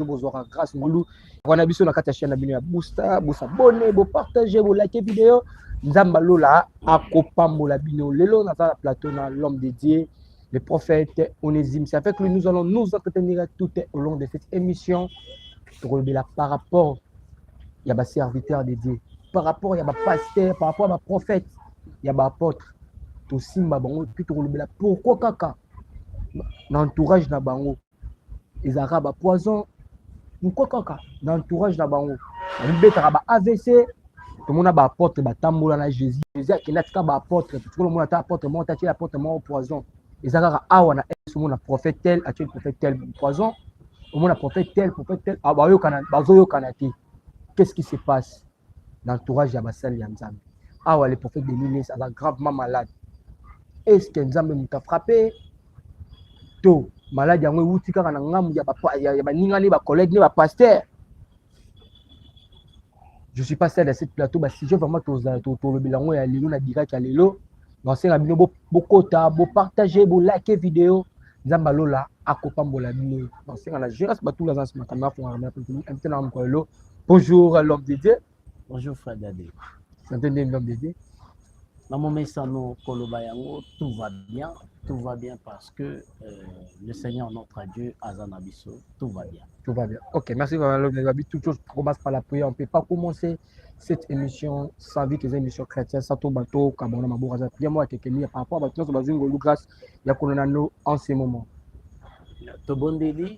bozwaka grâce ngulu wana biso na kati ya chaîne na bino ya Booster bosabone bopartage bolike video nzamba lola akopambola bino lelo na la plateau na l'homme de Dieu le prophète Onésime. C'est avec lui nous allons nous entretenir tout au long de cette émission par rapport il y a serviteur de Dieu, par rapport il y a pasteur, par rapport à prophète, il y a apôtre to simba bango puis to pourquoi kaka l'entourage na bango les arabes poison pourquoi kaka l'entourage na bango mbetaka ba AVC tout monde ba apôtre ba tambola na Jésus qui n'a pas ba apôtre tout le monde a apôtre moi ta apôtre moi poison les arabes awa na ce monde prophète tel a tué prophète tel poison au monde prophète tel ah ba yo kana bazo yo kanate. Qu'est-ce qui se passe l'entourage ya basali ya Nzambe awa le prophète de Nîmes est gravement malade. Est-ce que Nzambe m'a frappé to malade yango wuti kaka na ngamu ya baningani ba collègue ni ba pasteur. Je suis pas seul dans cette plateau si je vraiment to le bilango ya lelo na direct ya lelo dans ces rabino bokota bo partager bo like vidéo Nzamba lola akopambola bino dans ces na gérance ba tout la dans ma caméra pour inviter na mkolelo. Bonjour l'homme de Dieu. Bonjour frère Dadé. Santé l'homme de Dieu. Dans mon message, tout va bien parce que le Seigneur notre Dieu, Azanabiso, tout va bien. Tout va bien. Ok, merci l'homme de Dieu. Toute chose commence par la prière. On ne peut pas commencer cette émission sans vivre les émissions chrétiennes, sans tout bateau, comme on a ma bourrage. Moi, par rapport à la grâce, il y a qu'on a en ce moment. Tobondeli,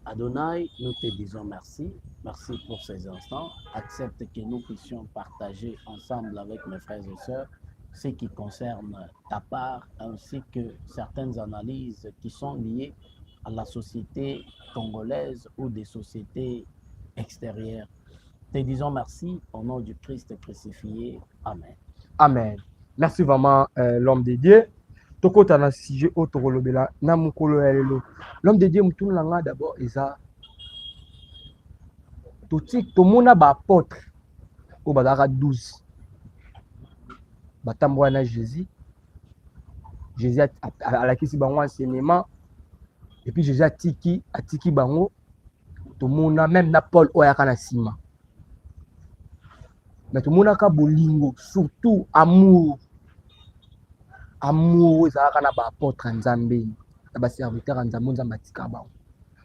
Adonai, nous te disons merci. Merci pour ces instants. Accepte que nous puissions partager ensemble avec mes frères et sœurs ce qui concerne ta part, ainsi que certaines analyses qui sont liées à la société congolaise ou des sociétés extérieures. Te disons merci au nom du Christ crucifié. Amen. Amen. Merci vraiment l'homme de Dieu. Tokota na sujet autokolobela na mukolo ya lelo. L'homme de Dieu mutuna nga d'abord eza to mona ba apôtre o bazaka 12. Batamboa na Jésus a la kisi bango enseignement et puis Jésus atiki bango to mona même na Paul oyaka na sima. Mais to mona ka bolingo surtout amour ezalaka na ba apôtre Nzambe na ba serviteur Nzambe Nzambe atika bango.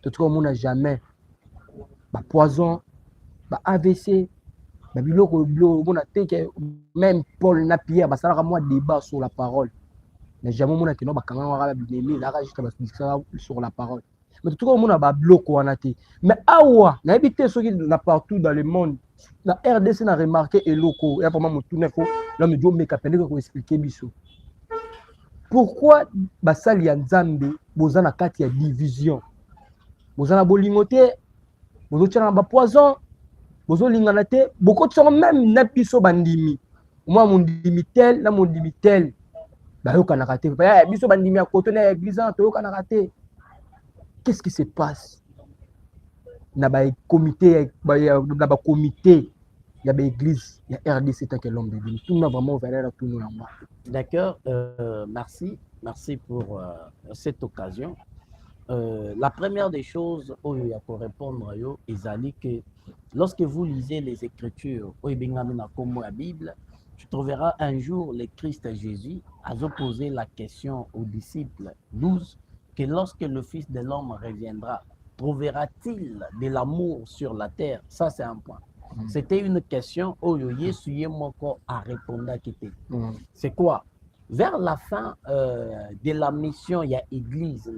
To mona jamais ba poison ba AVC ba biloko mona teke même Paul na Pierre ba salaka moi débat sur la parole. Mais jamais mona que non ba kanga wala binemi la juste ba sur la parole. Mais tout mona ba bloko wana te. Mais awa na habité ceux qui na partout dans le monde na RDC na remarqué eloko et vraiment mutune ko là me dio meka pende ko expliquer biso. Pourquoi basali ya Nzambe bozana kati ya division? Bozana bolingo te, bozo tshana ba poison, bozo lingana te, beaucoup de gens même na biso bandimi. Moi mon dimi tel, na mon dimi tel. Ba yo kana raté. Ba biso bandimi ya koto na église to yo kana raté. Qu'est-ce qui se passe? Na ba comité, na ba comité, il y a l'église, il y a RDC tant que l'homme de Dieu. Tout n'a vraiment ouvert à tout nous en bas. D'accord, merci pour cette occasion. La première des choses où il y a pour répondre à eux, c'est que lorsque vous lisez les Écritures, où il y a la Bible, tu trouveras un jour le Christ Jésus a posé la question aux disciples 12 que lorsque le Fils de l'homme reviendra, trouvera-t-il de l'amour sur la terre? Ça, c'est un point. C'était une question où Yesu a répondu à quitter. C'est quoi? Vers la fin de la mission, il y a Église,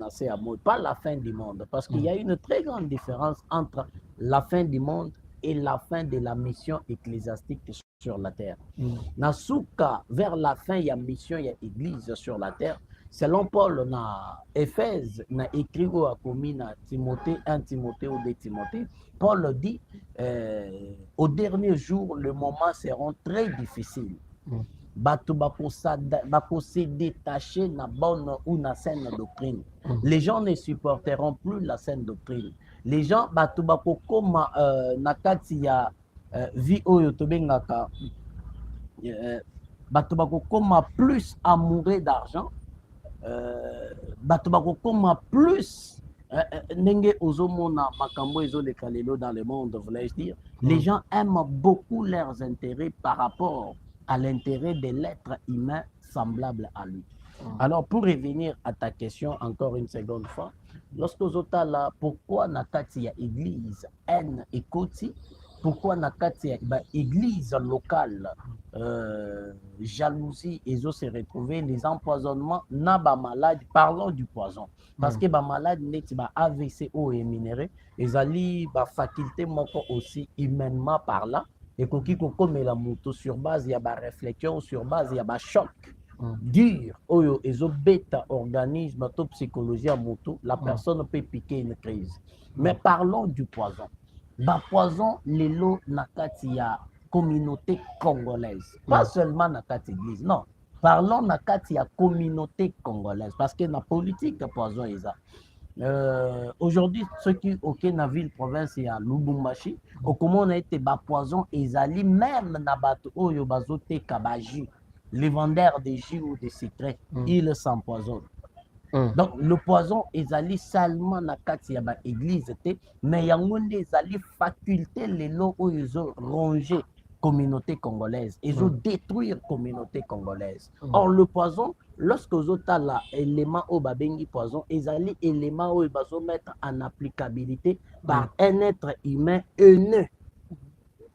pas la fin du monde. Parce qu'il y a une très grande différence entre la fin du monde et la fin de la mission ecclésiastique sur la terre. Nasuka, vers la fin, il y a mission, il y a Église sur la terre. Selon Paul, na Éphèse, na écrit à commis na Timothée, 1 Timothée ou 2 Timothée, Paul dit au dernier jour, le moment seront très difficiles. Bato bako se détacher na bonne ou na saine doctrine. Les gens ne supporteront plus la saine doctrine. Les gens bato bako koma na kati ya vie oyo tobengaka bato bako koma plus amoureux d'argent. Bato bako koma plus Nenge ozomona makambo ezoleka lelo dans le monde, voulais-je dire, les gens aiment beaucoup leurs intérêts par rapport à l'intérêt de l'être humain semblable à lui. Alors, pour revenir à ta question encore une seconde fois, lorsque ozota là, pourquoi nakati ya église haine et koti, pourquoi nakati ya église locale jalousie et se retrouver les empoisonnements na ba malade, parlons du poison parce que ba malade neti ba AVC o et minéré ezali ba faculté moko aussi humainement parlant et koki kokomela moto sur base ya ba réflexion, sur base ya ba choc dur oyo ezobeta organisme to psychologie à moto, la personne peut piquer une crise. Mais parlons du poison. Ba poison lelo nakati ya communauté congolaise, pas seulement nakati église, non. Parlons nakati ya communauté congolaise parce que na politique poison eza. Aujourd'hui, ceux qui au na ville province ya Lubumbashi, au comment on a été ba poison ezali même na bato oyo bazote kabaji, les vendeurs de jus ou de secrets, ils s'empoisonnent. Donc le poison ezali seulement na kati ya ba église te, mais yango nde ezali faculté lelo oyo ezo ronger communauté congolaise, ezo détruire communauté congolaise. Or le poison, lorsque ozotala élément o babengi poison, ezali élément oyo bazo mettre en applicabilité par un être humain haineux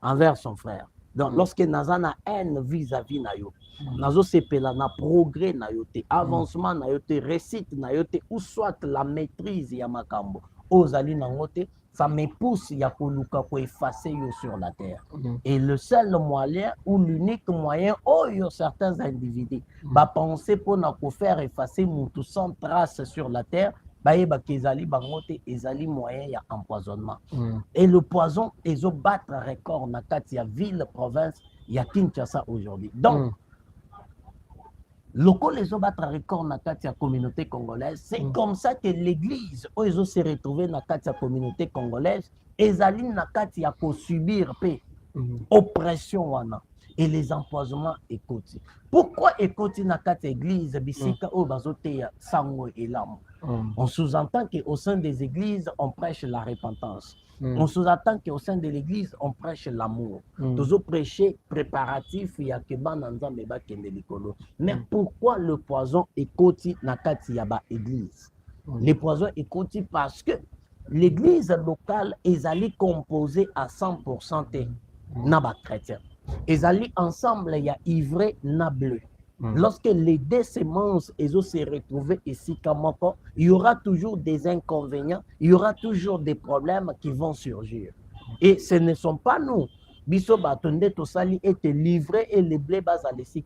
envers son frère. Donc lorsque nazana haine vis-à-vis na yo, nazo sepela na progrès na yo te, avancement na yo te, réussite na yo te, ou soit la maîtrise ya makambo ozali nango te, ça me pousse ya koluka ko effacer yo sur la terre. Et le seul moyen ou l'unique moyen oyo certains individus ba penser pour na ko faire effacer mutu sans trace sur la terre, bayeba kezali bango te, ezali moyen ya empoisonnement. Et le poison ezo battre record na kati ya ville province ya Kinshasa aujourd'hui. Donc locaux les ont battre record na kati ya communauté congolaise. C'est comme ça que l'église oyo se retrouver na kati ya communauté congolaise ezali na kati ya ko subir pe oppression wana et les empoisonnements ekoti. Pourquoi ekoti na kati ya église bisika oyo bazoteya sango et l'âme? On sous-entend qu'au sein des églises on prêche la repentance. On sous-entend qu'au sein de l'église, on prêche l'amour. Toujours prêcher préparatif, il y a que bananzambe ba kende likolo. Mais pourquoi le poison est koti nakati yaba église? Le poison est koti parce que l'église locale est allée composée à 100% de naba chrétiens. Ils allés ensemble, il y a ivraie na bleu. Lorsque les deux semences se retrouvent ici, il y aura toujours des inconvénients, il y aura toujours des problèmes qui vont surgir. Et ce ne sont pas nous. Biso batonde tosali était livré et les blés basales ici,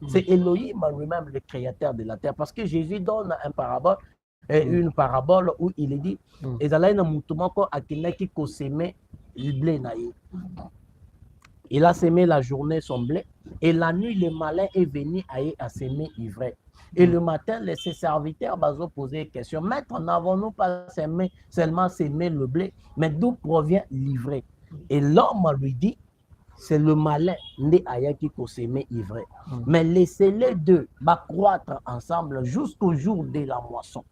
c'est Elohim lui-même le créateur de la terre. Parce que Jésus donne une parabole où il est dit, ezalaina mutumako akinaki ko semer le blé naïe. Il a semé la journée son blé et la nuit le malin est venu à semer ivraie. Et le matin, ses serviteurs ont posé une question. Maître, n'avons-nous pas seulement semé le blé, mais d'où provient l'ivraie? Et l'homme lui dit, c'est le malin né ayaki ko semer ivraie. Mais laissez-les deux croître ensemble jusqu'au jour de la moisson.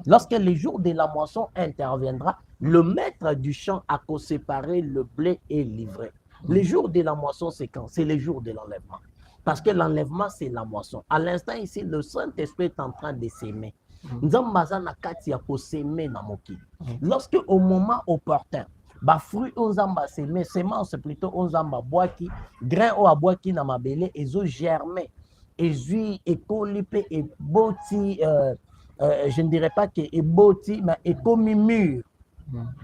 Lorsque le jour de la moisson interviendra, le maître du champ a séparé le blé et l'ivraie. Le jour de la moisson, c'est quand? C'est le jour de l'enlèvement. Parce que l'enlèvement, c'est la moisson. À l'instant ici, le Saint-Esprit est en train de s'aimer. Lorsque au moment opportun, fruit aux amba s'aimer, semence plutôt aux amba boaki, grain au aboaki na mabele, et zo germer, et zui, et colipé, et boti, je ne dirais pas que et boti, mais et comme mûr.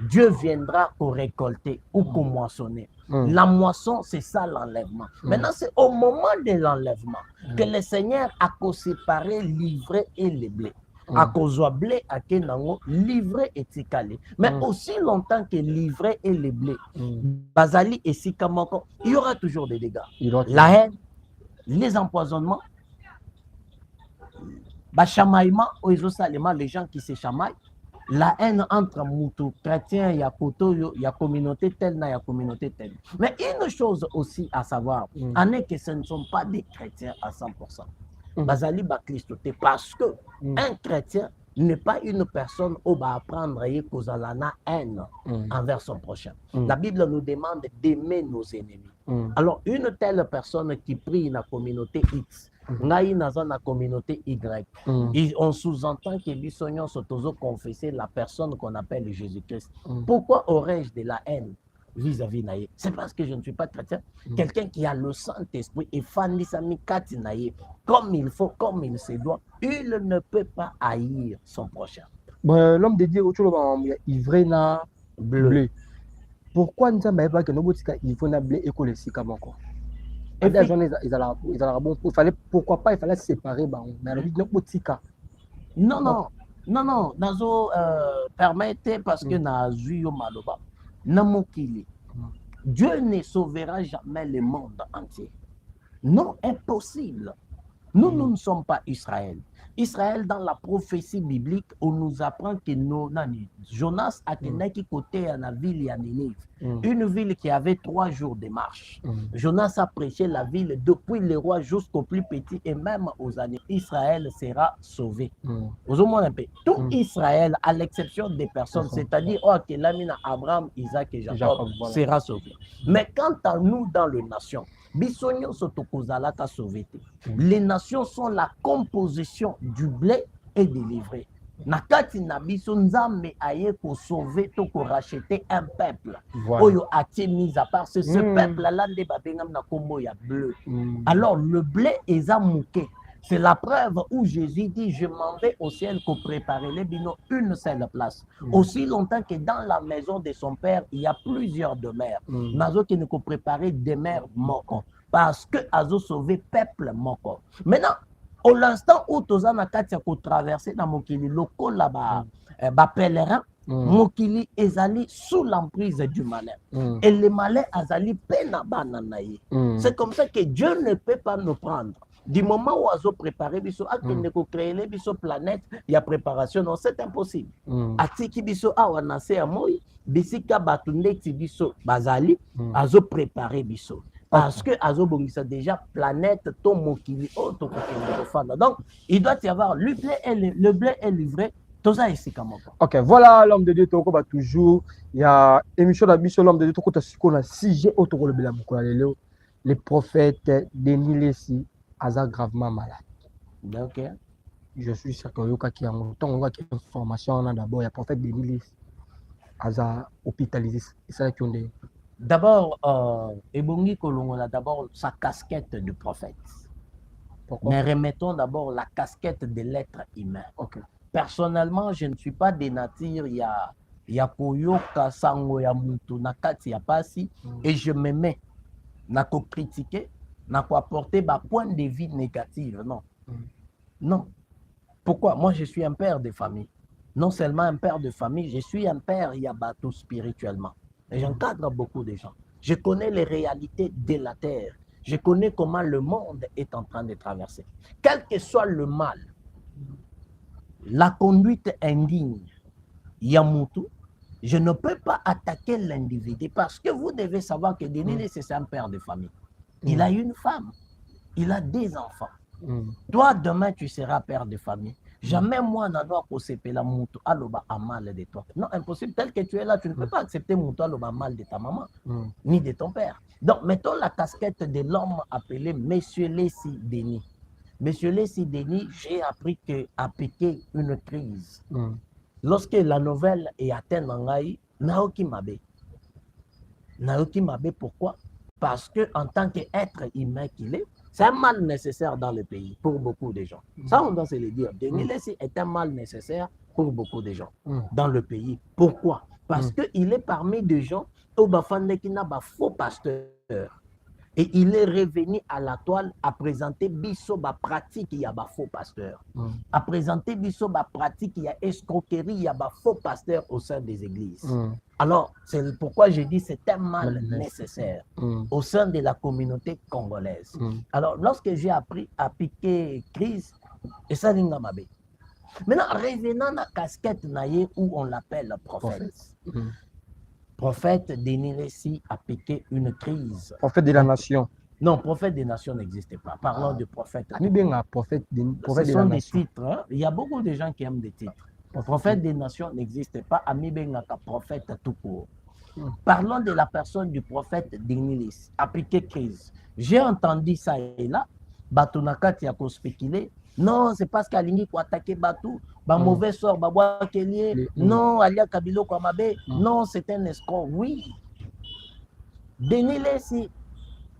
Dieu viendra pour récolter ou pour moissonner. La moisson, c'est ça l'enlèvement. Maintenant, c'est au moment de l'enlèvement que le Seigneur a séparé l'ivraie et le blé. À cause du blé, à Kenango, l'ivraie et tikale. Mais aussi longtemps que l'ivraie et le blé, Bazali et Sikamoko, il y aura toujours des dégâts. La haine, les empoisonnements, chamaillement, les gens qui se chamaillent. La haine entre Moutou, chrétien, il y a Poto, il y a communauté telle, il y a communauté telle. Mais une chose aussi à savoir, est que ce ne sont pas des chrétiens à 100%. Bazali ba Christoté, parce que un chrétien n'est pas une personne qui va apprendre à la haine envers son prochain. La Bible nous demande d'aimer nos ennemis. Alors, une telle personne qui prie dans la communauté X, dans la communauté Y, on sous-entend que Bissognon se confesser la personne qu'on appelle Jésus-Christ. Pourquoi aurais-je de la haine vis-à-vis naïe? C'est parce que je ne suis pas chrétien. Quelqu'un qui a le Saint-Esprit et fan naïe, comme il faut, comme il se doit, il ne peut pas haïr son prochain. L'homme de Dieu, il est na bleu. Pourquoi nous avons pas que nous avons na bleu et que les sikamoko? Et des gens il fallait pourquoi pas il fallait séparer mais alors non nazo permettez parce que na zuyo maloba na mokili. Dieu ne sauvera jamais le monde entier. Non, impossible. Nous ne sommes pas Israël. Israël, dans la prophétie biblique, on nous apprend que Jonas a été côté à la ville de Ninive, une ville qui avait 3 jours de marche. Jonas a prêché la ville depuis le roi jusqu'au plus petit et même aux années. Israël sera sauvé. Tout Israël, à l'exception des personnes, c'est-à-dire Abraham, Isaac et Jacob, sera sauvé. Mais quant à nous dans les nations, les nations sont la composition du blé et des livrets. Nakati na biso nzambe aye ko sauver to ko racheter un peuple. Oyo a été mis à part ce peuple là nde babengam na kombo ya bleu. Alors le blé est amouké. C'est la preuve où Jésus dit je m'en vais au ciel pour préparer les bino une seule place. Aussi longtemps que dans la maison de son père il y a plusieurs demeures. Nazo qui ne peut préparer demeure moko parce que azo sauver peuple moko. Maintenant au l'instant où Tozana Katia ko traverser dans Mokili loko là-bas pèlerin Mokili ezali sous l'emprise du malin. Et le malin azali pena bananaye. C'est comme ça que Dieu ne peut pas nous prendre. Du moment où Azo préparé biso akende ko créer les biso planète, il y a préparation, non, c'est impossible. Atiki biso awana se amoy, bisika batunde ti biso bazali, Azo préparé biso. Parce que Azo bongisa déjà planète to mokili o to kokende fana. Donc, il doit y avoir le blé est livré. Tout ça ici comme ça. Ok, voilà l'homme de Dieu toko ba toujours. Il y a émission d'ambition l'homme de Dieu toko ta siko na 6G autour le bela beaucoup les prophètes Denis Lessi Aza gravement malade. Ok. Je suis sûr que Yoka qui a un temps, on voit qu'il y a une formation d'abord, il y a prophète Denis Aza hospitalisé. Et ça qui ont des. D'abord, Ebongi Kolongo a d'abord sa casquette de prophète. Pourquoi? Mais remettons d'abord la casquette de l'être humain. Ok. Personnellement, je ne suis pas de nature, il y a Koyoka Sango ya Mutu Nakati ya Pasi, et je me mets na ko critiquer. N'a pas apporté un point de vue négatif, non. Non. Pourquoi? Moi, je suis un père de famille. Non seulement un père de famille, je suis un père yabato spirituellement. Et j'encadre beaucoup de gens. Je connais les réalités de la terre. Je connais comment le monde est en train de traverser. Quel que soit le mal, la conduite indigne, Yamutu, je ne peux pas attaquer l'individu parce que vous devez savoir que Denis, c'est un père de famille. Il a une femme, il a des enfants. Toi, demain, tu seras père de famille. Jamais moi, n'a doit accepter la moutou aloba a mal de toi. Non, impossible. Tel que tu es là, tu ne peux pas accepter moutou aloba mal de ta maman, ni de ton père. Donc, mettons la casquette de l'homme appelé Monsieur Lessi Denis. Monsieur Lessi Denis, j'ai appris qu'à piquer une crise. Lorsque la nouvelle est atteinte en Haïti, Naoki Mabe. Naoki Mabe, pourquoi? Parce qu'en tant qu'être humain qu'il est, c'est un mal nécessaire dans le pays pour beaucoup de gens. Ça, on doit se le dire. Denis Lessi est un mal nécessaire pour beaucoup de gens dans le pays. Pourquoi? Parce qu'il est parmi des gens qui n'a pas faux pasteur. Et il est revenu à la toile à présenter Bissoba pratique, il y a un faux pasteur. À présenter Bissoba pratique, il y a escroquerie, il y a un faux pasteur au sein des églises. Alors, c'est pourquoi je dis que c'est un mal nécessaire au sein de la communauté congolaise. Alors, lorsque j'ai appris à piquer crise, et ça, Mabe. Maintenant, revenons à la casquette naïe où on l'appelle prophète. Prophète Denis Lessi a piqué une crise. Prophète de la nation. Non, prophète des nations n'existe pas. Parlons de prophète. Prophète Ce de sont la des nation. titres. Hein. Il y a beaucoup de gens qui aiment des titres. Prophète des nations n'existe pas. Ami Bengaka, prophète tout court. Parlons de la personne du prophète Denilis, appliqué crise. J'ai entendu ça et là, Batou Nakati a spéculé. Non, c'est parce qu'Alingi a attaqué Batou, mauvais sort, Baboua Kélié, non, Alia Kabilo Kwamabe, non, c'est un escroc. Oui. Denilis,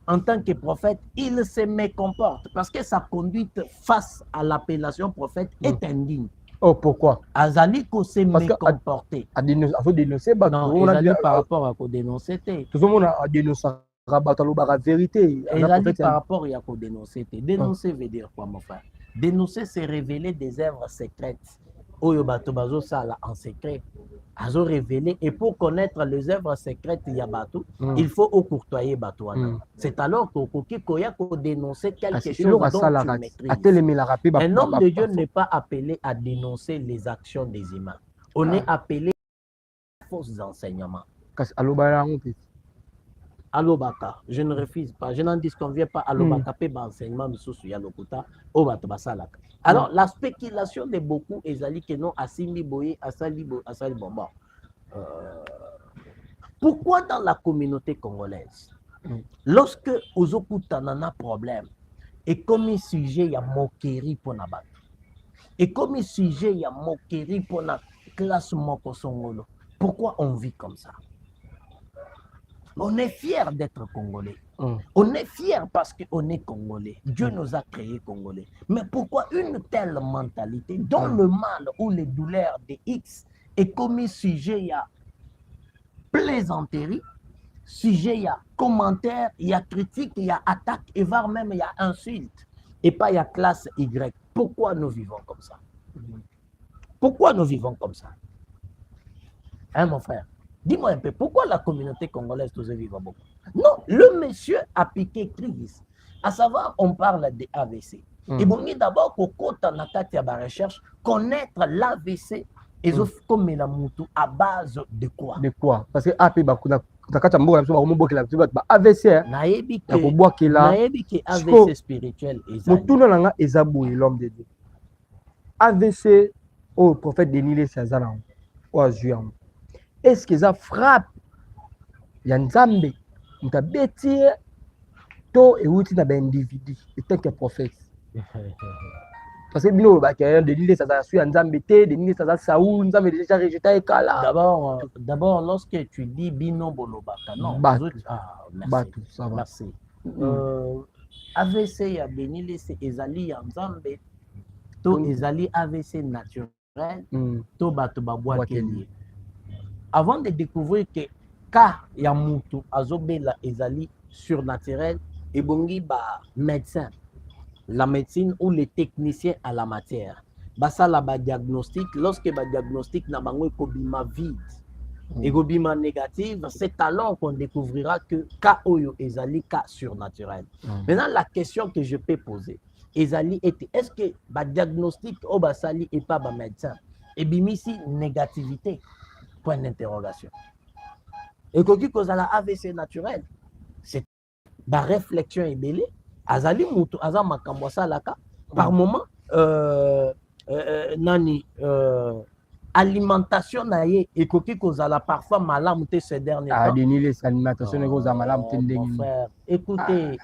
en tant que prophète, il se mécomporte parce que sa conduite face à l'appellation prophète est indigne. Oh, pourquoi? Azali ko se mécomporter. Il faut dénoncer Batou. Non, Azali par rapport à ko dénoncer. Tout le monde a dénoncé la vérité. Azali par rapport à ko dénoncer. Dénoncer veut dire quoi, mon frère? Dénoncer, c'est révéler des œuvres secrètes. Oyo Bato Bazo Sala en secret. Azo révélé. Et pour connaître les œuvres secrètes Yabatou, il faut au courtoyer Batouana. C'est alors qu'au Koya ko dénoncer quelque chose dont tu maîtrises. Un homme de Dieu n'est pas appelé à dénoncer les actions des humains. On est appelé à fausses enseignements. Alobaka, je ne refuse pas, je n'en disconviens pas. Alobaka pe ba enseignement misusu ya lokuta o bato basalaka. Alors la spéculation de beaucoup ezali que non asimi boye asali bomba. Pourquoi dans la communauté congolaise, lorsque ozokuta nana problème et comme sujet ya moquerie pour na bato et comme sujet ya moquerie pour na classe moko songolo, pourquoi on vit comme ça? On est fiers d'être Congolais. On est fiers parce qu'on est Congolais. Dieu nous a créés Congolais. Mais pourquoi une telle mentalité dont le mal ou les douleurs de X est commis sujet à plaisanterie, sujet à commentaire, il y a critique, il y a attaque, et voire même il y a insulte, et pas il y a classe Y. Pourquoi nous vivons comme ça? Pourquoi nous vivons comme ça? Hein, mon frère? Dis-moi un peu, pourquoi la communauté congolaise tous vivre beaucoup? Non, le monsieur a piqué crise. À savoir, on parle de AVC. Et bon, d'abord, qu'on compte en attaque à la recherche, connaître l'AVC et comme la moutou à base de quoi? De quoi? Parce que AP bakuna takata mboka biso bakombo kila biso ba AVC nayebi ke boboa kila nayebi ke AVC spirituel ezali. Mutuna nanga ezaboué l'homme de Dieu. AVC au prophète Denilis Azana o azuyan. Est-ce que ça frappe Yanzambe mutabeti to euti na ba individu et tant que prophète? Parce que bino ba ke Denilis Azana su Yanzambe te Denilis Azana Saoul Nzambe déjà rejeté et kala. D'abord lorsque tu dis bino bolobaka non merci. Batu, ça va. Merci. AVC ya Denilis ezali Yanzambe to ezali AVC naturel to bato babwa keli. Avant de découvrir que cas ya mutu azobela ezali surnaturel et bongi ba médecin, la médecine ou les techniciens à la matière, basa la ba diagnostic, lorsque ba diagnostic na bango ekobima vide et ekobima négative, c'est alors qu'on découvrira que cas oyo ezali cas surnaturel. Maintenant la question que je peux poser ezali était est-ce que ba diagnostic o basali et pas ba médecin et bimisi négativité? Point d'interrogation. Et quand on a la AVC naturel, c'est la réflexion est belle. Azali mutu azama kambosa laka par moment nani alimentation naie et koki kozala parfois malamu te ces derniers temps. Denilis alimentation ne kozala malamu te mon frère, écoutez,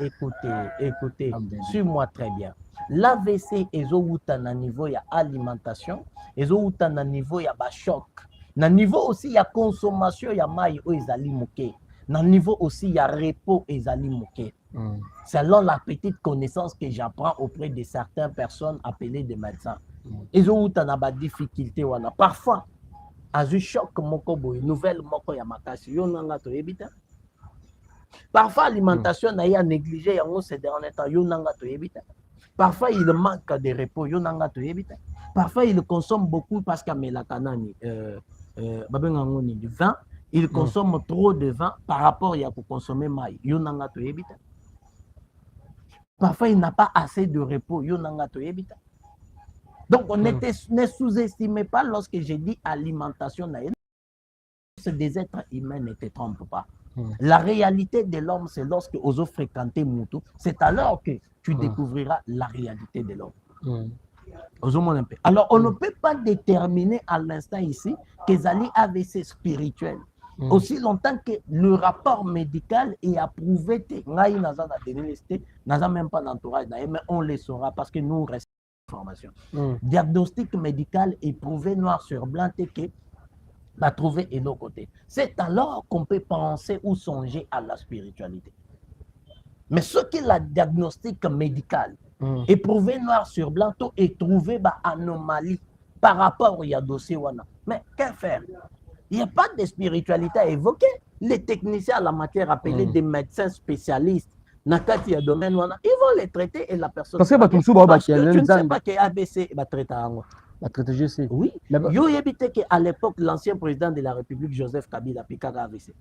suis-moi très bien. L'AVC ezouta na niveau ya alimentation, ezouta na niveau ya ba choc. Na niveau aussi, il y a consommation, il y a maï ou ezali mouké. Na niveau aussi, il y a repos ezali mouké. Selon la petite connaissance que j'apprends auprès de certaines personnes appelées des médecins. Ils ont eu des difficultés. Parfois, à un choc, nouvelle moko ya makasi. Parfois, l'alimentation n'a négligé ces derniers temps. Parfois, il manque de repos. Parfois, il consomme beaucoup parce qu'il y a du vin, il consomme trop de vin par rapport à consommer maï. Parfois, il n'a pas assez de repos. Donc, on ne sous-estimez pas lorsque j'ai dit alimentation. C'est des êtres humains, ne te trompe pas. La réalité de l'homme, c'est lorsque oso fréquenter Moutou, c'est alors que tu découvriras la réalité de l'homme. Alors, on ne peut pas déterminer à l'instant ici que Zali AVC spirituel. Aussi longtemps que le rapport médical est approuvé, n'a même pas d'entourage, mais on le saura parce que nous restons en formation. Diagnostic médical est prouvé noir sur blanc que va trouver de nos côtés. C'est alors qu'on peut penser ou songer à la spiritualité. Mais ce qui est le diagnostic médical est prouvé noir sur blanc et trouvé anomalie par rapport au dossier wana. Mais que faire? Il n'y a pas de spiritualité à évoquer. Les techniciens à la matière appelés des médecins spécialistes, nakati ya domaine wana, ils vont les traiter et la personne. Parce que tu ne sais pas que ABC va traiter. Je sais. Oui. Yo évité qu'à l'époque, l'ancien président de la République, Joseph Kabila Pikaka AVC.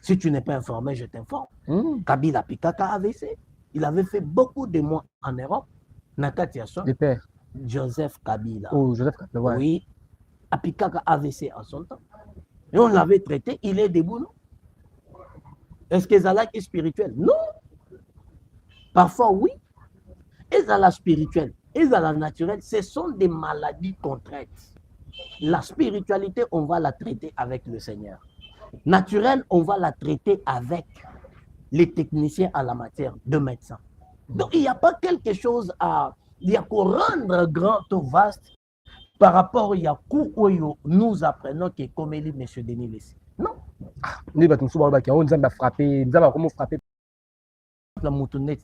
Si tu n'es pas informé, je t'informe. Kabila Pikaka AVC. Il avait fait beaucoup de mois en Europe. Nakatiason. Le père. Joseph Kabila. Oh, Joseph Kabila, ouais. Oui. Apikaka AVC en son temps. Et on l'avait traité, il est debout, non? Est-ce que Zalak est spirituel? Non. Parfois, oui. Et Zalak spirituel, et Zalak naturel, ce sont des maladies contraintes. La spiritualité, on va la traiter avec le Seigneur. Naturelle, on va la traiter avec les techniciens à la matière de médecins. Donc, il n'y a pas quelque chose à... Il y a qu'à rendre grand ou vaste par rapport à Yakou où nous apprenons que comme il dit M. Denis Lessi. Non. Nous avons frappé, nous avons frappé. La moutonette,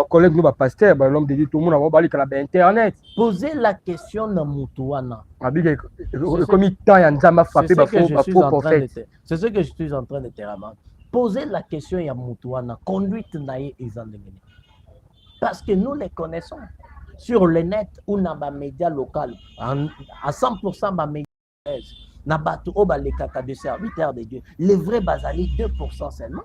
collègue, nous, pasteur, l'homme de Dieu, tout le monde a parlé que la Internet. Posez la question dans Moutouana. Comme il temps, il y a frappé, c'est ce que je suis en train de te raconter. Posez la question à Moutouana. Conduite naïe et zandemene. Parce que nous les connaissons. Sur le net, ou dans les médias locaux, à 100% dans les médias, dans les caca de serviteurs de Dieu, les vrais basali, 2% seulement.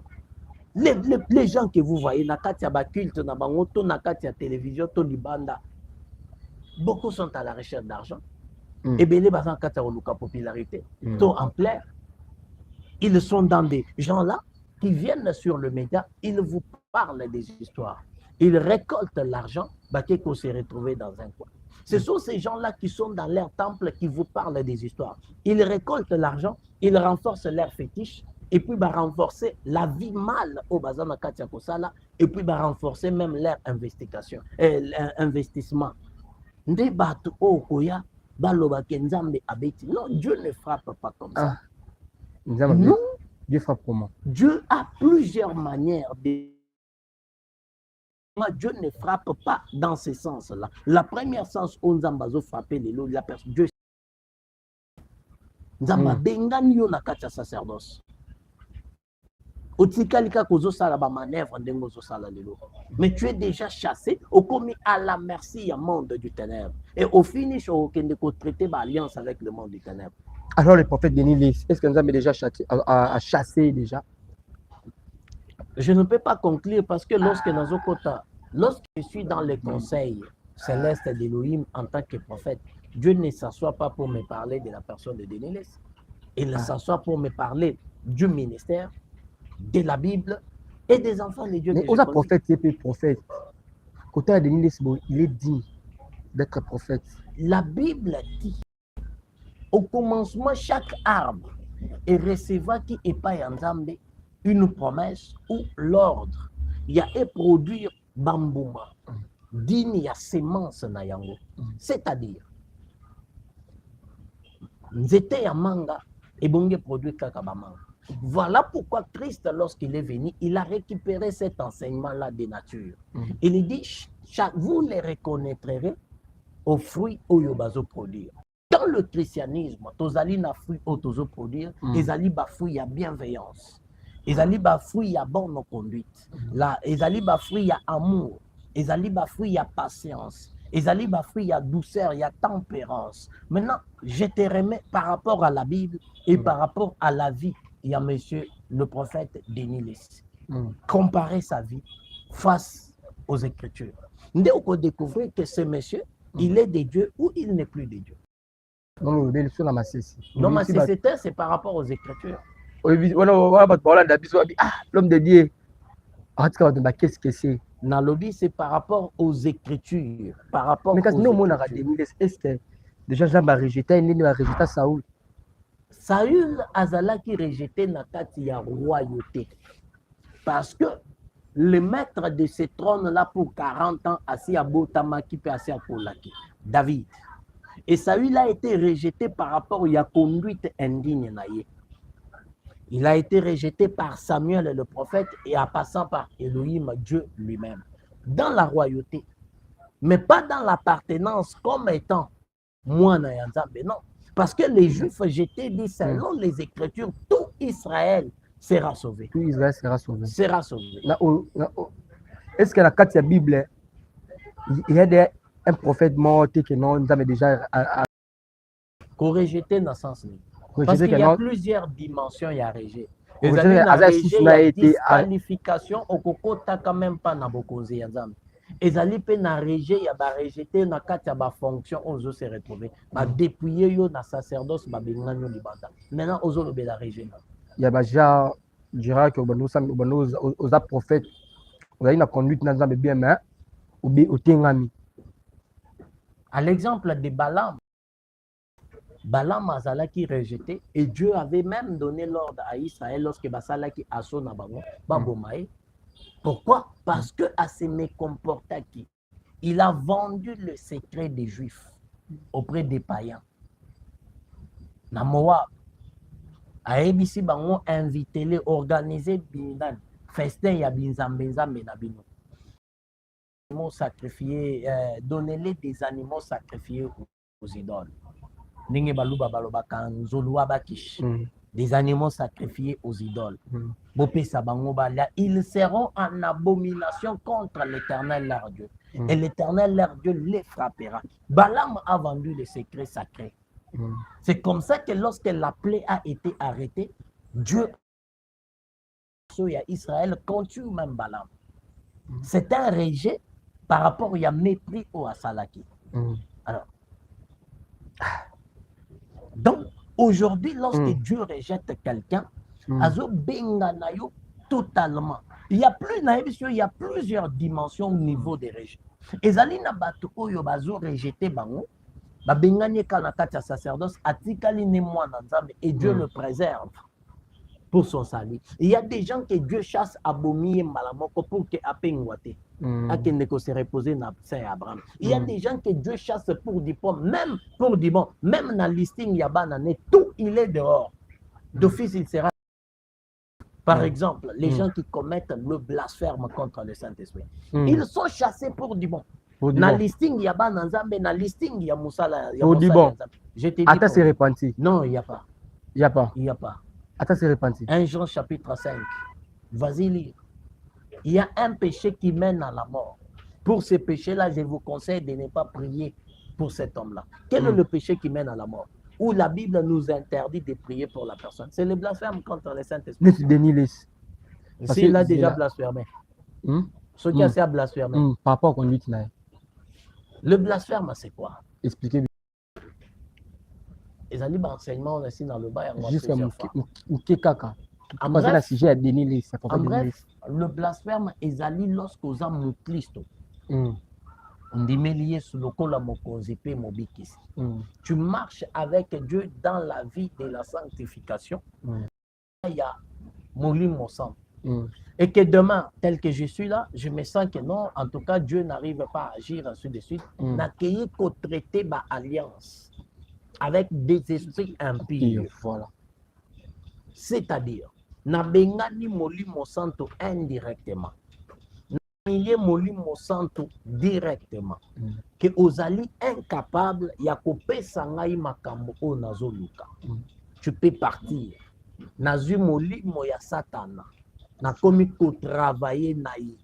Les gens que vous voyez, Nakatia Bakulte, Nabangoto, Nakatia Télévision, Tony Banda, beaucoup sont à la recherche d'argent. Et bien, les basans Katia Oluka popularité, tout en plaire. Ils sont dans des gens-là qui viennent sur le média, ils vous parlent des histoires. Ils récoltent l'argent, qu'on s'est retrouvé dans un coin. Ce sont ces gens-là qui sont dans leur temple qui vous parlent des histoires. Ils récoltent l'argent, ils renforcent leur fétiche, et puis renforcer la vie mal au Bazana Katia Kosala, et puis renforcer même leur investigation, investissement. Non, Dieu ne frappe pas comme ça. Non, Dieu frappe comment? Dieu a plusieurs manières de... Dieu ne frappe pas dans ce sens-là. La première sens où Nzambazo frappait les lots, la personne, Dieu. Nzamba bengani yo na katia sacerdoce. Otikalika kozo sala ba manœuvre ndengo zo sala lelo. Mais tu es déjà chassé au commis à la merci à monde du ténèbre. Et au finish au kende ko traiter ba alliance avec le monde du ténèbre. Alors le prophète Denis Lessi, est-ce que Nzambe déjà chassé déjà? Je ne peux pas conclure parce que lorsque je suis dans le conseil céleste d'Élohim en tant que prophète, Dieu ne s'assoit pas pour me parler de la personne de Denis Lessi. Il s'assoit pour me parler du ministère, de la Bible et des enfants de Dieu. Mais aux prophètes, c'est prophète. Côté de Denis Lessi, il est digne d'être prophète. La Bible dit, au commencement, chaque arbre est recevant qui est pas Nzambe une promesse ou l'ordre. Il y a un produire bambouma. Digne, il y a sémence na yango. C'est-à-dire, nzete ya manga et bonge produit kakabamanga. Voilà pourquoi Christ, lorsqu'il est venu, il a récupéré cet enseignement-là de nature. Il dit, vous les reconnaîtrez aux fruits au yobazo produire. Dans le christianisme, tozali na fruit au tozo produire, ezali ba fruit ya bienveillance. Ezali ba fruit ya bonne conduite. Là, ezali ba fruit ya amour. Ezali ba fruit ya patience. Ezali ba fruit ya douceur, ya tempérance. Maintenant, je te remets par rapport à la Bible et par rapport à la vie. Il y a monsieur le prophète Denis Lessi. Comparer sa vie face aux Écritures. Nous devons découvrir que ce monsieur, il est de Dieu ou il n'est plus de Dieu. Non, ma c'est par rapport aux Écritures. l'homme de Dieu. Qu'est-ce que c'est? Nalobi, c'est par rapport aux Écritures. Par rapport Mais quand aux nous, Écritures. est-ce que déjà, Jean a rejeté, il a rejeté Saoul? Saül azalaki rejeté na kati ya royauté. Parce que le maître de ce trône-là pour 40 ans, assis à Botamaki, puis assis à Kolaki, David. Et Saül a été rejeté par rapport à la conduite indigne. Il a été rejeté par Samuel le prophète et en passant par Elohim, Dieu lui-même. Dans la royauté, mais pas dans l'appartenance comme étant moi, Nzambe, non. Parce que les Juifs, j'étais dit, selon les Écritures, tout Israël sera sauvé. Tout Israël sera sauvé. Sera sauvé. Est-ce que la carte de la Bible, il y a un prophète mort que non, nous avons déjà qu'on rejeté dans le sens. Parce qu'il y a plusieurs dimensions, il y a rejet. Les qualification au coco t'as quand même pas na bokonzi yanzam. Les alipes na rejet, il y a ba rejeté na kati ba fonction aux se retrouver. Ba dépouiller yo na sacerdoce ba benganyo libanda. Maintenant aux le bela rejet. Il y a déjà dira que aux prophètes on a une conduite na nzambe bien mais au tengami. À l'exemple de Balaam. Balaam azalaki rejeté et Dieu avait même donné l'ordre à Israël lorsque basalaki aso na bango babomae. Pourquoi? Parce que à se mécomportaki, il a vendu le secret des Juifs auprès des païens. Na Moab, a ebisi bango invité les organiser bindan festin ya binzambe na bino. Sacrifiés, donnez-les des animaux sacrifiés aux idoles. Des animaux sacrifiés aux idoles. Ils seront en abomination contre l'Éternel leur Dieu. Et l'Éternel leur Dieu les frappera. Balaam a vendu le secret sacré. C'est comme ça que lorsque la plaie a été arrêtée, Dieu a Israël contre même Balaam. C'est un rejet par rapport à mépris au Asalaki. Alors, donc, aujourd'hui, lorsque Dieu rejette quelqu'un, totalement. Il y a plusieurs dimensions au niveau des rejet. Et Zalina Batuko Yobazo rejeté Bango, Babengani Kanakata sacerdoce, Atikali Nemwana Nzambe, et Dieu le préserve pour son salut. Il y a des gens que Dieu chasse à Bomi Malamoko pour que Apengwate. Akeneko se reposer na Saint Abraham. Il y a des gens que Dieu chasse pour du bon, même pour du bon, même dans le listing Yabanané, tout il est dehors. D'office il sera. Par exemple, les gens qui commettent le blasphème contre le Saint-Esprit, ils sont chassés pour du bon. Dans le listing Yabanazambe, dans le listing Yamusala. Pour du bon. Je t'ai dit. Attends, c'est repenti. Non, il n'y a pas. Il n'y a pas. Il n'y a pas. Attends, c'est repenti. 1 Jean chapitre 5. Vas-y lire. Il y a un péché qui mène à la mort. Pour ce péché-là, je vous conseille de ne pas prier pour cet homme-là. Quel est le péché qui mène à la mort? Où la Bible nous interdit de prier pour la personne. C'est le blasphème contre le Saint-Esprit. S'il a déjà blasphémé. Ce qui a blasphémé. Par rapport à conduite. Le blasphème, c'est quoi? Expliquez. Les alibes enseignements aussi dans le bas. Jusqu'à Moukekaka. En bref, le blasphème est allé lorsqu'on a mon Christ. On dit lié sous le col à mon conzipé, mon bikis. Tu marches avec Dieu dans la vie de la sanctification. Il y a mon lit, mon sang. Et que demain, tel que je suis là, je me sens que non, en tout cas, Dieu n'arrive pas à agir ainsi de suite. N'accueillir qu'au traité ma alliance avec des esprits impurs. Voilà. C'est-à-dire, na bengani molimo santo indirectement. Na molimo santo directement. Que ozali incapable ya kopesa ngai makambo o nazoluka. Tu peux partir. Nazu molimo ya satana. Na komi ko travailler naï.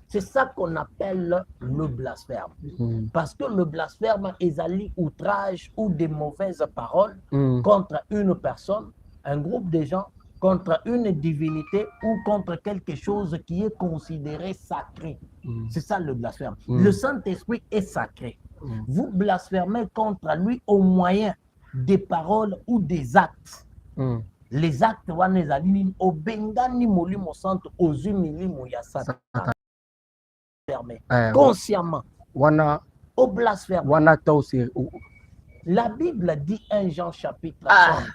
C'est ça qu'on appelle le blasphème. Parce que le blasphème est allé outrage ou des mauvaises paroles contre une personne, un groupe de gens, contre une divinité ou contre quelque chose qui est considéré sacré. C'est ça le blasphème. Le Saint-Esprit est sacré. Vous blasphémez contre lui au moyen des paroles ou des actes. les actes wana ezali nini obengani molimo santo ozwi milimo ya Satan consciemment wana au blasphème. wana ta aussi La Bible dit 1 Jean chapitre 5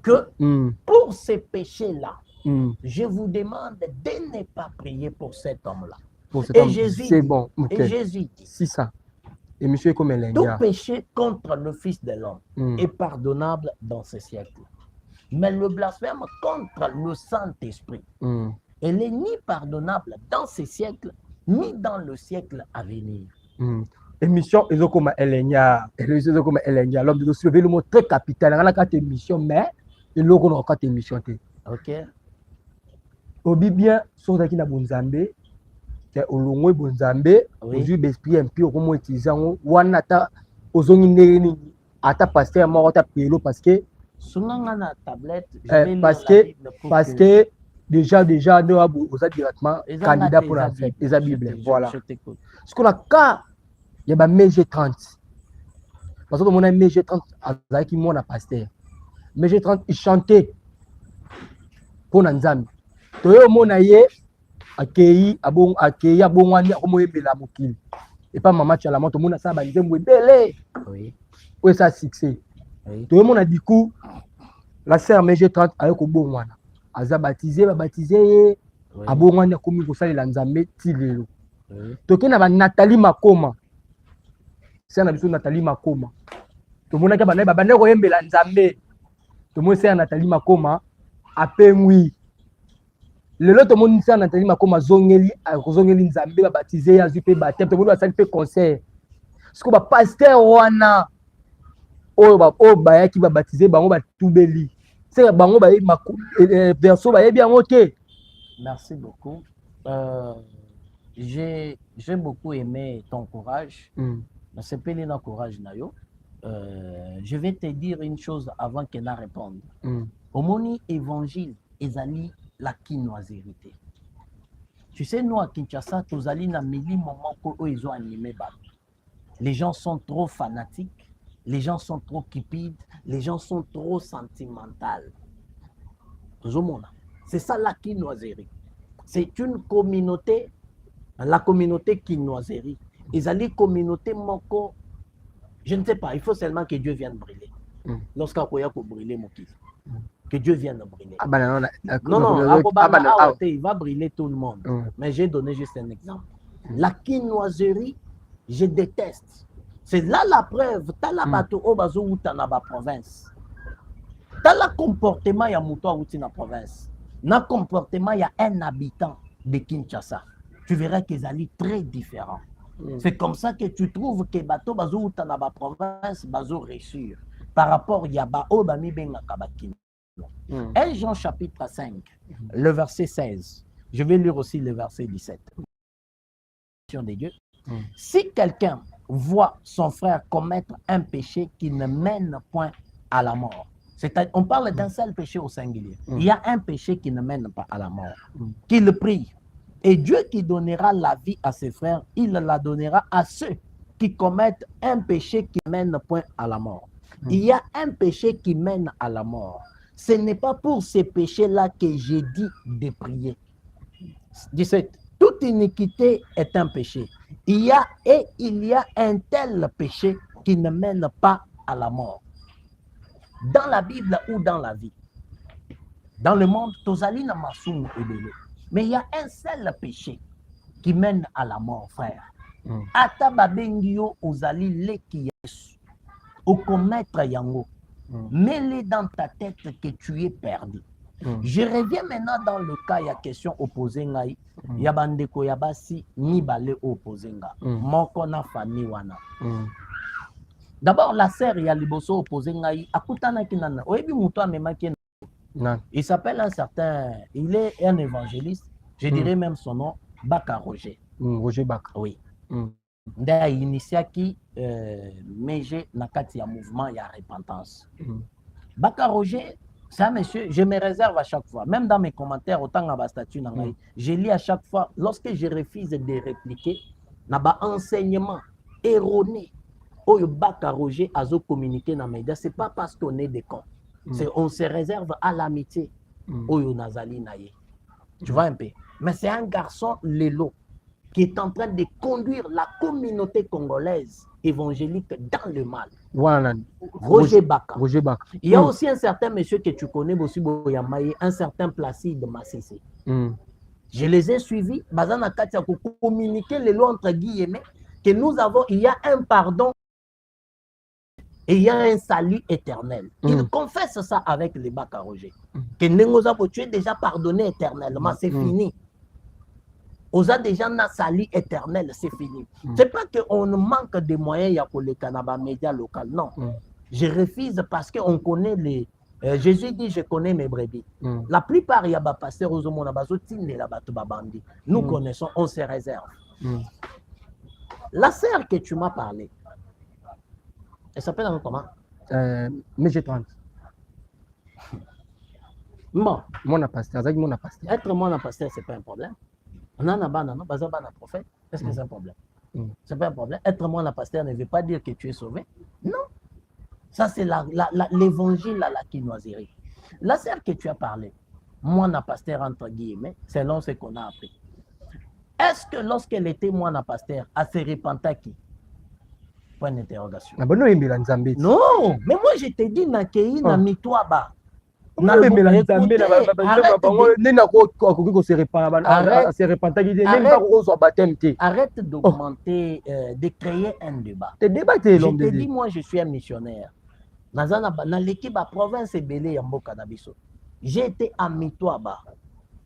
que pour ces péchés-là, je vous demande de ne pas prier pour cet homme-là. Et Jésus c'est bon. Et Jésus dit, c'est ça. Et monsieur comme tout péché contre le Fils de l'homme est pardonnable dans ce siècle. Mais le blasphème contre le Saint-Esprit, elle n'est ni pardonnable dans ce siècle, ni dans le siècle à venir. Émission ezokoma elenya l'homme de soulever le mot très capital dans la carte émission mais il logo na carte émission te. OK. Obi bien sozaki na bonzambe te olongwe bonzambe ozu l'esprit impie okomo utiliser wana ta ozongi ndeni ata pasteur moko ta pelo parce que sunanga na tablette parce que déjà nous oza directement candidat pour la fête les Bible voilà ce qu'on a cas il y a MG30 parce que mon ami MG30 azaki mona pasteur MG30 il chantait pour Nzambe toyo mona ye akei abongwani akomoyebela mokili et pas maman tchala moto mona sa ba nzembo ebele oui ou ça succès toyo mona du coup la sœur MG30 ayoko bongwana aza baptisé ye abongwani akomi kosalela Nzambe ti lelo toke na ba Nathalie Makoma c'est na biso Nathalie Makoma tomonaki bana koyembela Nzambe tomoni c'est Nathalie Makoma apengwi lelo tomoni c'est Nathalie Makoma zongeli Nzambe ba baptisé ya zupe baptême tomoni basali pe concert siko ba pasteur wana oyo bayaki ba baptisé bango batubeli c'est bango ba verso ba yebi yango te. Merci beaucoup. J'ai beaucoup aimé ton courage. C'est pas le courage nayo. Je vais te dire une chose avant qu'elle ne réponde. Au moni évangile, ezali la quinoiserie. Tu sais, nous à Kinshasa, tous allons na mili moment où ils ont animé. Les gens sont trop fanatiques, les gens sont trop cupides, les gens sont trop sentimentaux. C'est ça la quinoiserie. C'est une communauté, la communauté quinoiserie. Ils allaient communauté moko. Je ne sais pas, il faut seulement que Dieu vienne brûler. Lorsqu'on a brûler mon kit, que Dieu vienne brûler. Il va brûler tout le monde. Mais j'ai donné juste un exemple. La quinoiserie, je déteste. C'est là la preuve. Tu as la bateau au bazo ou tu as la province. Tu as le comportement, il y a mouton ou tu as la province. Dans le comportement, il y a un habitant de Kinshasa. Tu verras qu'ils allaient très différents. C'est comme ça que tu trouves que bateau bazo ou tanaba province bazo réussir par rapport à yaba obami benga kabakino. 1 Jean chapitre 5, le verset 16. Je vais lire aussi le verset 17. Des dieux. Si quelqu'un voit son frère commettre un péché qui ne mène point à la mort, on parle d'un seul péché au singulier. Il y a un péché qui ne mène pas à la mort. Qu'il prie. Et Dieu qui donnera la vie à ses frères, il la donnera à ceux qui commettent un péché qui ne mène point à la mort. Il y a un péché qui mène à la mort. Ce n'est pas pour ces péchés-là que j'ai dit de prier. 17. Toute iniquité est un péché. Il y a un tel péché qui ne mène pas à la mort. Dans la Bible ou dans la vie. Dans le monde, Tozalina Massoum et Belé. Mais il y a un seul péché qui mène à la mort, frère. Ata babengio ozali leki yesu. Au commettre yango. Mets-le dans ta tête que tu es perdu. Je reviens maintenant dans le cas, il y a question opposée ngai. Yabandeko yabasi ni bale opposé nga. Moko na famille wana. D'abord la sœur ya liboso opposé ngai akutana kinana. Oyebi muto amemaki. Il s'appelle un certain, il est un évangéliste, je dirais même son nom, Baka Roger. Roger Baka. Oui. D'ailleurs, il initia qui Méje Nakati, un mouvement, il y a repentance. Baka Roger, c'est un monsieur, je me réserve à chaque fois, même dans mes commentaires, autant dans ma statue, je lis à chaque fois, lorsque je refuse de répliquer, dans un enseignement erroné, où Baka Roger a communiqué dans mes médias, ce n'est pas parce qu'on est des cons. On se réserve à l'amitié. Oyo Nazali Naye. Tu vois un peu. Mais c'est un garçon, Lelo, qui est en train de conduire la communauté congolaise évangélique dans le mal. Voilà. Roger Baka. Roger Baka. Il y a aussi un certain monsieur que tu connais, aussi Boyamaye, un certain Placide Massissé. Je les ai suivis, Bazana Katia, pour communiquer les lois entre guillemets, que nous avons, il y a un pardon et il y a un salut éternel. Il confesse ça avec les Baka Roger. Que Nengozapo, tu es déjà pardonné éternellement, c'est fini. On a déjà un salut éternel, c'est fini. C'est pas qu'on manque de moyens pour les Canaba médias locaux, non. Je refuse parce qu'on connaît les. Jésus dit, je connais mes brebis. La plupart, il y a des pasteurs aux hommes, nous connaissons, on se réserve. La sœur que tu m'as parlé, elle s'appelle comment? MG30. Bon. Mon pasteur, être mon pasteur, ce n'est pas un problème. On a un prophète, est-ce que c'est un problème? Ce n'est pas un problème. Être mon pasteur ne veut pas dire que tu es sauvé. Non. Ça, c'est l'évangile à la quinoiserie. La sœur que tu as parlé, moi, pasteur, entre guillemets, selon ce qu'on a appris. Est-ce que lorsqu'elle était moi, pasteur, elle s'est repentie qui? Point d'interrogation. Non, mais moi, je t'ai dit, Nakei, Namitouaba. Arrête d'augmenter, de créer un débat. Je te dis, moi, je suis un missionnaire. Dans l'équipe à province Belé Yamboka Nabiso. J'ai été à Mitouaba,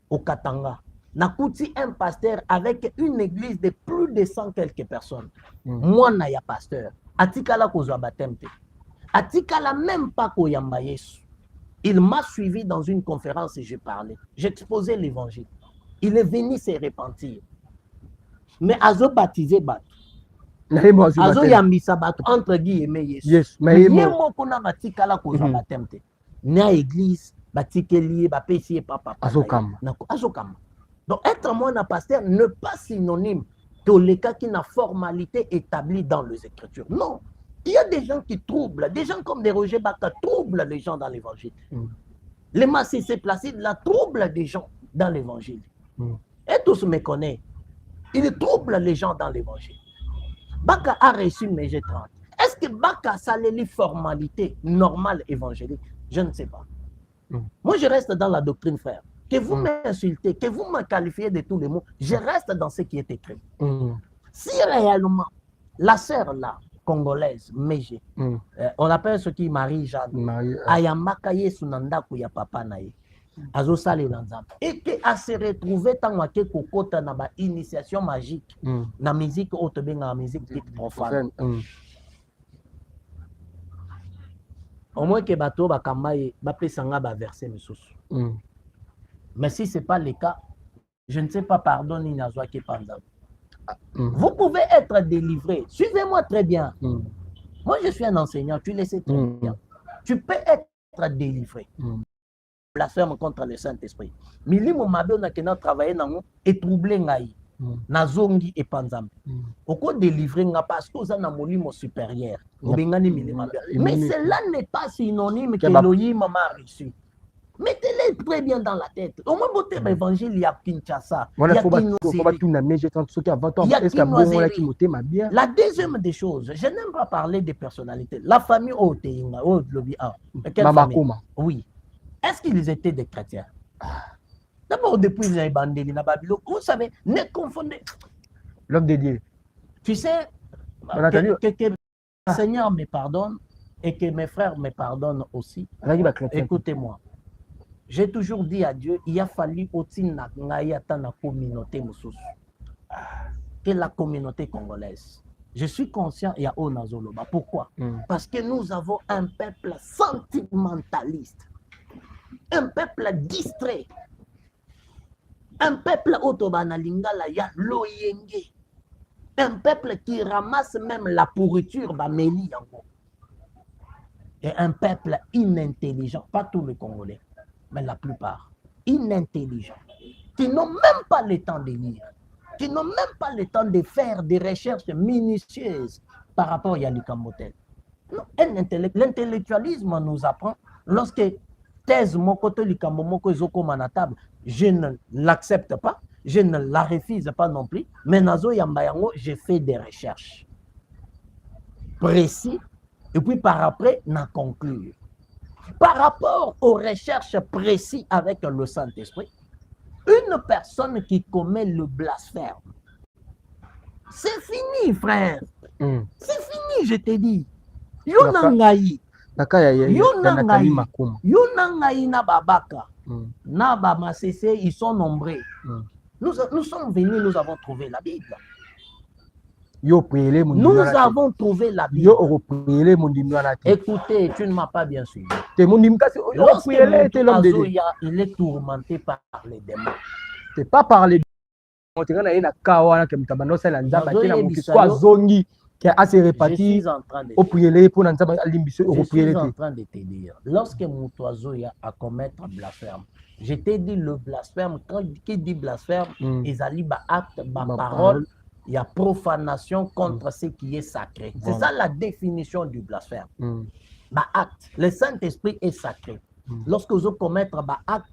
au Katanga. Nakouti un pasteur avec une église de plus de 100 quelques personnes. Moi, na ya pasteur. Atikala kozwa batemte. Atikala même pas koyamba Yesu. Il m'a suivi dans une conférence et j'ai parlé. J'exposais l'évangile. Il est venu se repentir. Mais azo baptisé Bato. Azo yambisa Bato, entre guillemets, Yesu. Yes, mais yemo kona batikala kozwa batemte. Na église, batikeli, bapesi et papa. Azokama. Azokama. Donc, être moi un pasteur n'est pas synonyme de le cas qui n'a formalité établie dans les Écritures. Non. Il y a des gens qui troublent, des gens comme des Roger Baka troublent les gens dans l'évangile. Les Massissé Placide la troublent des gens dans l'évangile. Et tous me connaissent. Il trouble les gens dans l'évangile. Baka a reçu mes G30. Est-ce que Baka ça les formalités normales évangéliques? Je ne sais pas. Moi, je reste dans la doctrine, frère. Que vous m'insultez, que vous me qualifiez de tous les mots, je reste dans ce qui est écrit. Si réellement, la sœur là, congolaise, Méje, on appelle ce qui Marie-Jeanne, Ayamaka Yesunanda Kuya Papa Naye, Azosale Lanzam, et qu'elle se retrouve dans la kokota na ba initiation magique, na musique autobenga na musique dite profane. Au moins que bato bakamaye, bapesanga ba verset misusu. Mais si ce n'est pas le cas, je ne sais pas, pardon, Inazwake Panzam. Vous pouvez être délivré. Suivez-moi très bien. Moi, je suis un enseignant, tu le sais très bien. Tu peux être délivré. Blasphème contre le Saint-Esprit. Milimo Mabe, on a travaillé et troublé Ngaï. Nazongi et Panzam. Pourquoi délivrer parce que vous avez un molimo supérieur. Mais cela n'est pas synonyme que Elohim m'a reçu. Mettez-les très bien dans la tête. Au moins, votre évangile, il y a Kinshasa. Il y a la deuxième des choses, je n'aime pas parler des personnalités. La famille Oteina, oui. Est-ce qu'ils étaient des chrétiens? D'abord, depuis les Bandeli, vous savez, ne confondez. L'homme de Dieu. Tu sais, que le Seigneur me pardonne et que mes frères me pardonnent aussi. Écoutez-moi. J'ai toujours dit à Dieu, il a fallu aussi la communauté que la communauté congolaise. Je suis conscient, il y a Onazoloba. Pourquoi? Parce que nous avons un peuple sentimentaliste, un peuple distrait, un peuple autobanalingala ya loyenge, un peuple qui ramasse même la pourriture bameli yango, et un peuple inintelligent, pas tous les Congolais. Mais la plupart, inintelligents, qui n'ont même pas le temps de lire, qui n'ont même pas le temps de faire des recherches minutieuses par rapport à Yalika Motel. L'intellectualisme nous apprend lorsque thèse moko to likambo moko ezokoma na table, je ne l'accepte pas, je ne la refuse pas non plus, mais nazo yamba yango, je fais des recherches précis et puis par après, na conclure. Par rapport aux recherches précises avec le Saint-Esprit, une personne qui commet le blasphème, c'est fini, frère. C'est fini, je te dis. Yo nangai. Yo nangai na babaka. Na bamasese, ils sont nombreux. Nous sommes venus, nous avons trouvé la Bible. Nous avons trouvé la Bible. Écoutez, tu ne m'as pas bien suivi. Lorsque il est tourmenté par les démons. C'est pas par les démons. Je suis en train de te dire, lorsque mon oiseau a commettre blasphème, je t'ai dit le blasphème, quand qui dit blasphème, ils allaient acte, parole, il y a profanation contre ce qui est sacré. C'est ça la définition du blasphème. Acte, le Saint-Esprit est sacré. Lorsque vous commettre acte,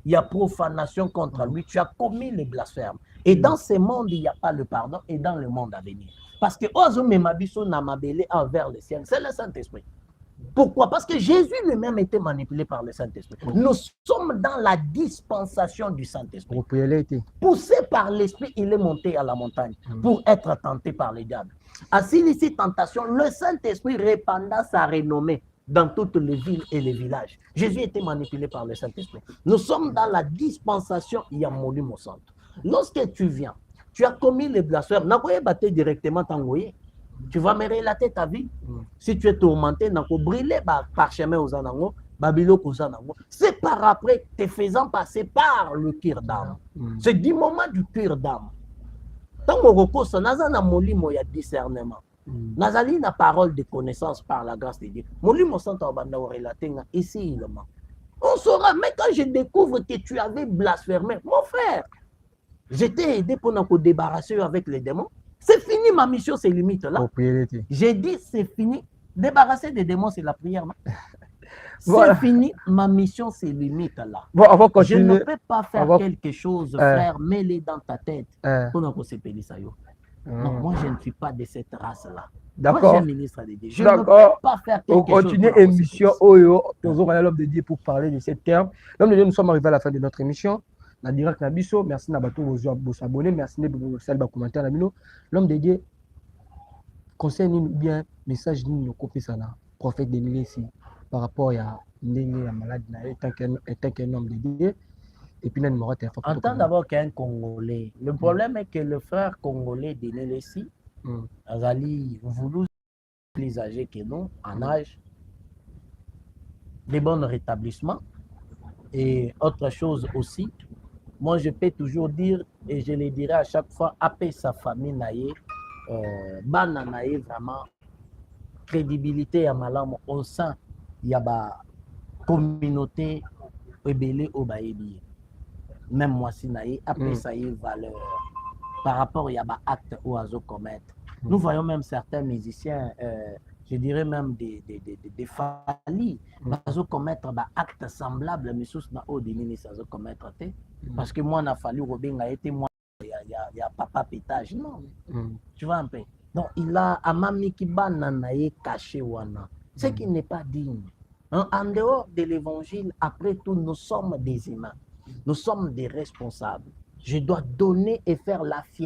il y a profanation contre lui, tu as commis le blasphème. Et dans ce monde, il n'y a pas le pardon, et dans le monde à venir. Parce que Ozo Memabiso Namabele envers le ciel, c'est le Saint-Esprit. Pourquoi? Parce que Jésus lui-même était manipulé par le Saint-Esprit. Nous sommes dans la dispensation du Saint-Esprit. Poussé par l'Esprit, il est monté à la montagne pour être tenté par les diables. À ces tentations, le Saint-Esprit répanda sa renommée dans toutes les villes et les villages. Jésus était manipulé par le Saint-Esprit. Nous sommes dans la dispensation Yamolimo Santo. Lorsque tu viens, tu as commis les blasphèmes, n'as pas directement t'envoyer. Tu vas me relater ta vie. Si tu es tourmenté, n'as pas brûlé par chemin aux anango, babilo aux anango. C'est par après te faisant passer par le cuir d'âme. C'est du moment du cuir d'âme. Tant qu'on repose, n'a molimo ya discernement. Nazali na parole de connaissance par la grâce de Dieu. Molimo santo abanda relater ici le man. On saura, mais quand je découvre que tu avais blasphémé, mon frère, je t'ai aidé pour nous débarrasser avec les démons. C'est fini ma mission, c'est limite là. J'ai dit c'est fini. Débarrasser des démons, c'est la prière. C'est fini, ma mission, c'est limite là. Bon, on va continuer. Je ne peux pas faire quelque chose, frère, mêlé dans ta tête pour nous séparer ça. Non, moi je ne suis pas de cette race-là. D'accord. Moi, je suis ministre de Dieu. Je ne peux pas faire quelque chose. On continue l'émission Oyo. Nous aurons l'homme de Dieu pour parler de cette terme. L'homme de Dieu, nous sommes arrivés à la fin de notre émission. Na direct na biso, merci na bato vos abonnés, merci de vos commentaires na bino. L'homme de Dieu conseille bien message ni no copie ça na prophète Denis ici par rapport à ndenge ya malade na étant qu'un homme de Dieu et puis na numéro de téléphone. Entends d'abord qu'un Congolais. Le problème est que le frère congolais Denis ici Azali voulu plus âgé que nous en âge, des bons rétablissements et autre chose aussi. Moi, je peux toujours dire, et je le dirai à chaque fois, après sa famille, Bana naye vraiment crédibilité à malam au sein, il y a la communauté ébélée au Baébi. Même moi, si naye, après ça y est valeur. Par rapport il y a des actes ou à commettre. Nous voyons même certains musiciens, je dirais même des falis, ils commettre des actes semblables, mais sous na haut des ministres, ils commettre. Parce que moi, on a fallu Robin a été moi, il y a papa pétage, non. Tu vois un peu. Donc, il a amami qui bananaye caché wana. Ce qui n'est pas digne. En dehors de l'évangile, après tout, nous sommes des humains. Nous sommes des responsables. Je dois donner et faire la fierté.